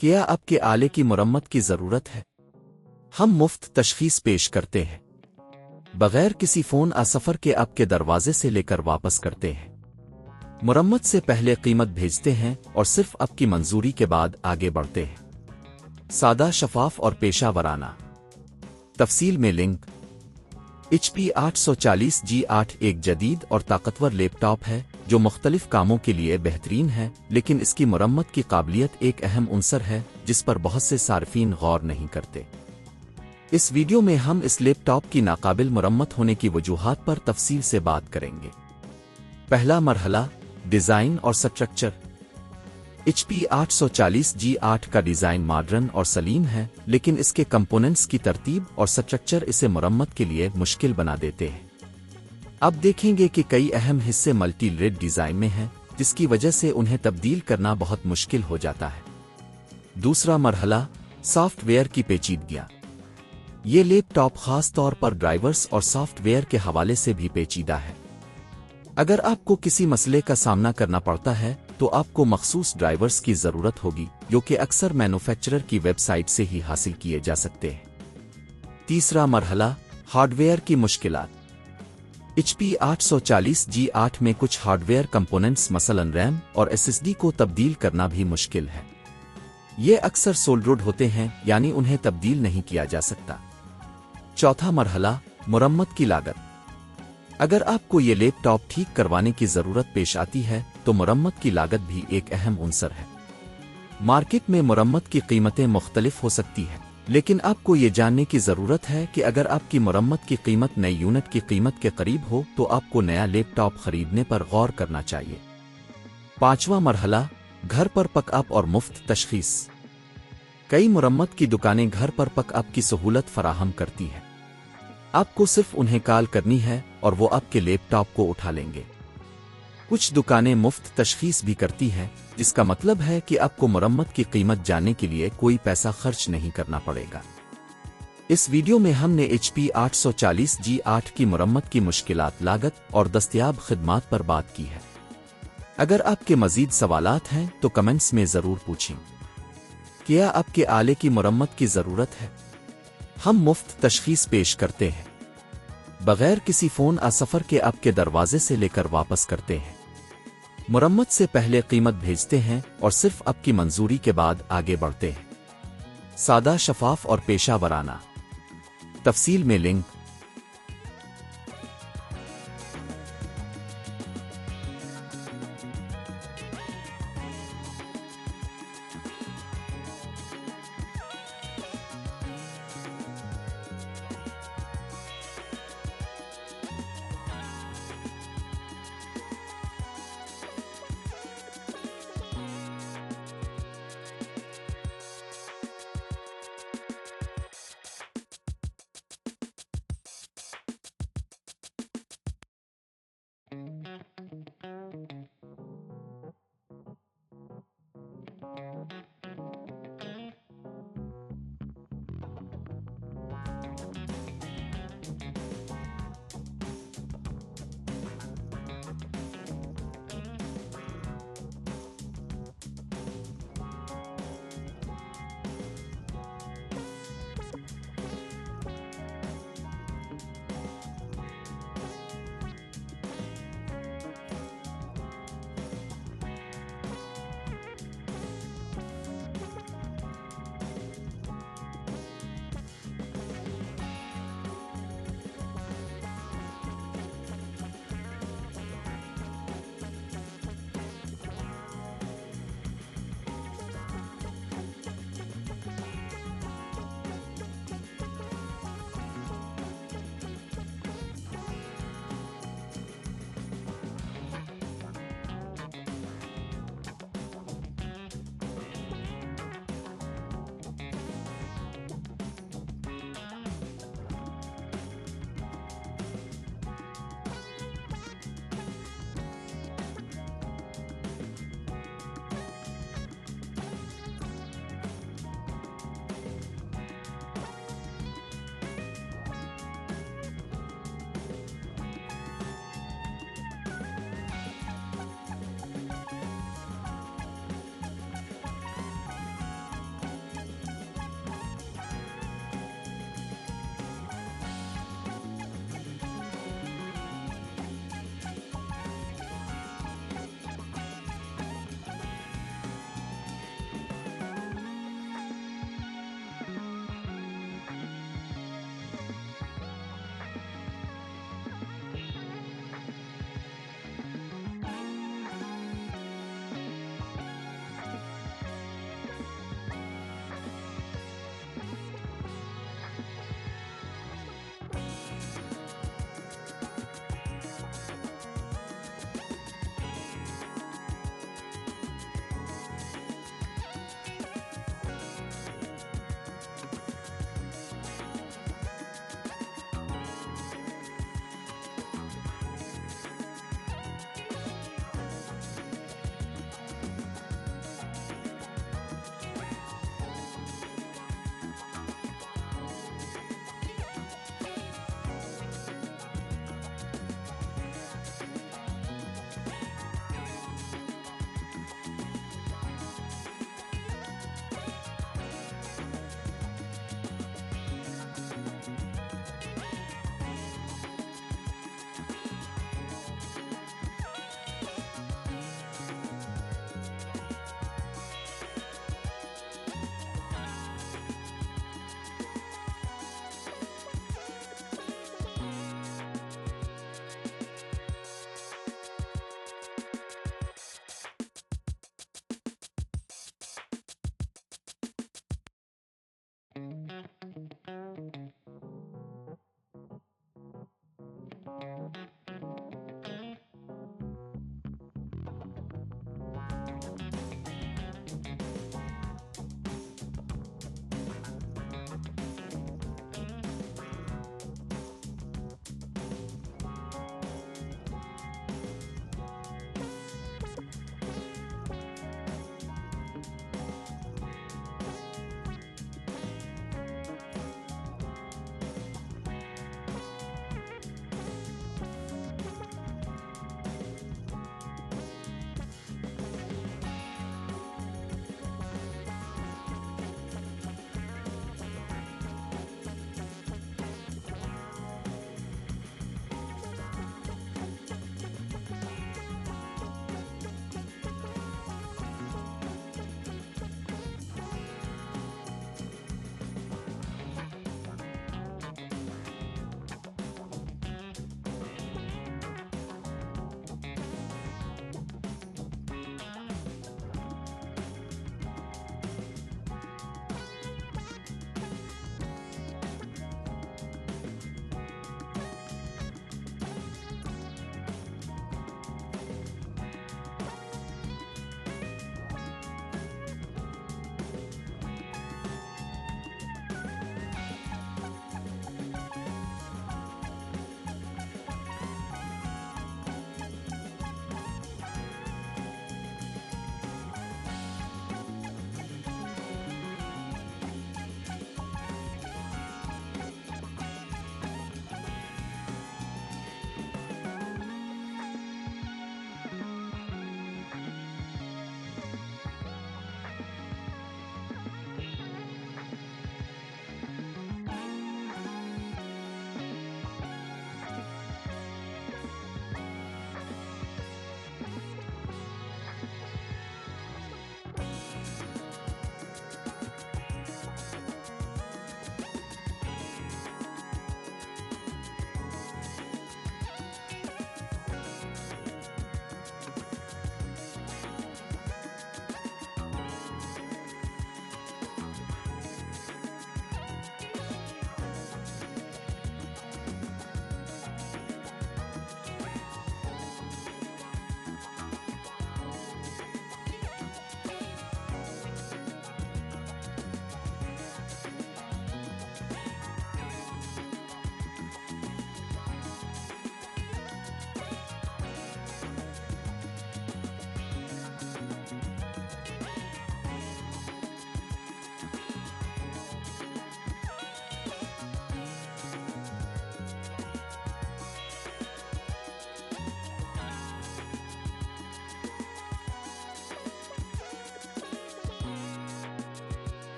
کیا آپ کے آلے کی مرمت کی ضرورت ہے؟ ہم مفت تشخیص پیش کرتے ہیں بغیر کسی فون سفر کے آپ کے دروازے سے لے کر واپس کرتے ہیں۔ مرمت سے پہلے قیمت بھیجتے ہیں اور صرف آپ کی منظوری کے بعد آگے بڑھتے ہیں۔ سادہ، شفاف اور پیشہ ورانہ۔ تفصیل میں لنک۔ HP 840 G8 ایک جدید اور طاقتور لیپ ٹاپ ہے جو مختلف کاموں کے لیے بہترین ہے، لیکن اس کی مرمت کی قابلیت ایک اہم عنصر ہے جس پر بہت سے صارفین غور نہیں کرتے۔ اس ویڈیو میں ہم اس لیپ ٹاپ کی ناقابل مرمت ہونے کی وجوہات پر تفصیل سے بات کریں گے۔ پہلا مرحلہ، ڈیزائن اور سٹرکچر۔ HP 840 G8 کا ڈیزائن ماڈرن اور سلیم ہے، لیکن اس کے کمپوننٹس کی ترتیب اور سٹرکچر اسے مرمت کے لیے مشکل بنا دیتے ہیں۔ اب دیکھیں گے کہ کئی اہم حصے ملٹی لیئر ڈیزائن میں ہیں، جس کی وجہ سے انہیں تبدیل کرنا بہت مشکل ہو جاتا ہے۔ دوسرا مرحلہ، سافٹ ویئر کی پیچیدگیاں۔ یہ لیپ ٹاپ خاص طور پر ڈرائیورز اور سافٹ ویئر کے حوالے سے بھی پیچیدہ ہے۔ اگر آپ کو کسی مسئلے کا سامنا کرنا پڑتا ہے تو آپ کو مخصوص ڈرائیورز کی ضرورت ہوگی، جو کہ اکثر مینوفیکچرر کی ویب سائٹ سے ہی حاصل کیے جا سکتے ہیں۔ تیسرا مرحلہ، ہارڈ ویئر کی مشکلات۔ HP 840 G8 میں کچھ ہارڈ ویئر کمپوننٹس مثلا ریم اور SSD کو تبدیل کرنا بھی مشکل ہے۔ یہ اکثر سولڈرڈ ہوتے ہیں، یعنی انہیں تبدیل نہیں کیا جا سکتا۔ چوتھا مرحلہ، مرمت کی لاگت۔ اگر آپ کو یہ لیپ ٹاپ ٹھیک کروانے کی ضرورت پیش آتی ہے تو مرمت کی لاگت بھی ایک اہم عنصر ہے۔ مارکیٹ میں مرمت کی قیمتیں مختلف ہو سکتی ہیں، لیکن آپ کو یہ جاننے کی ضرورت ہے کہ اگر آپ کی مرمت کی قیمت نئی یونٹ کی قیمت کے قریب ہو تو آپ کو نیا لیپ ٹاپ خریدنے پر غور کرنا چاہیے۔ پانچواں مرحلہ، گھر پر پک اپ اور مفت تشخیص۔ کئی مرمت کی دکانیں گھر پر پک اپ کی سہولت فراہم کرتی ہیں۔ آپ کو صرف انہیں کال کرنی ہے اور وہ آپ کے لیپ ٹاپ کو اٹھا لیں گے۔ کچھ دکانیں مفت تشخیص بھی کرتی ہیں، جس کا مطلب ہے کہ آپ کو مرمت کی قیمت جاننے کے لیے کوئی پیسہ خرچ نہیں کرنا پڑے گا۔ اس ویڈیو میں ہم نے HP 840 G8 کی مرمت کی مشکلات، لاگت اور دستیاب خدمات پر بات کی ہے۔ اگر آپ کے مزید سوالات ہیں تو کمنٹس میں ضرور پوچھیں۔ کیا آپ کے آلے کی مرمت کی ضرورت ہے؟ ہم مفت تشخیص پیش کرتے ہیں بغیر کسی فون سفر کے آپ کے دروازے سے لے کر واپس کرتے ہیں۔ مرمت سے پہلے قیمت بھیجتے ہیں اور صرف آپ کی منظوری کے بعد آگے بڑھتے ہیں۔ سادہ، شفاف اور پیشہ ورانہ۔ تفصیل میں لنک۔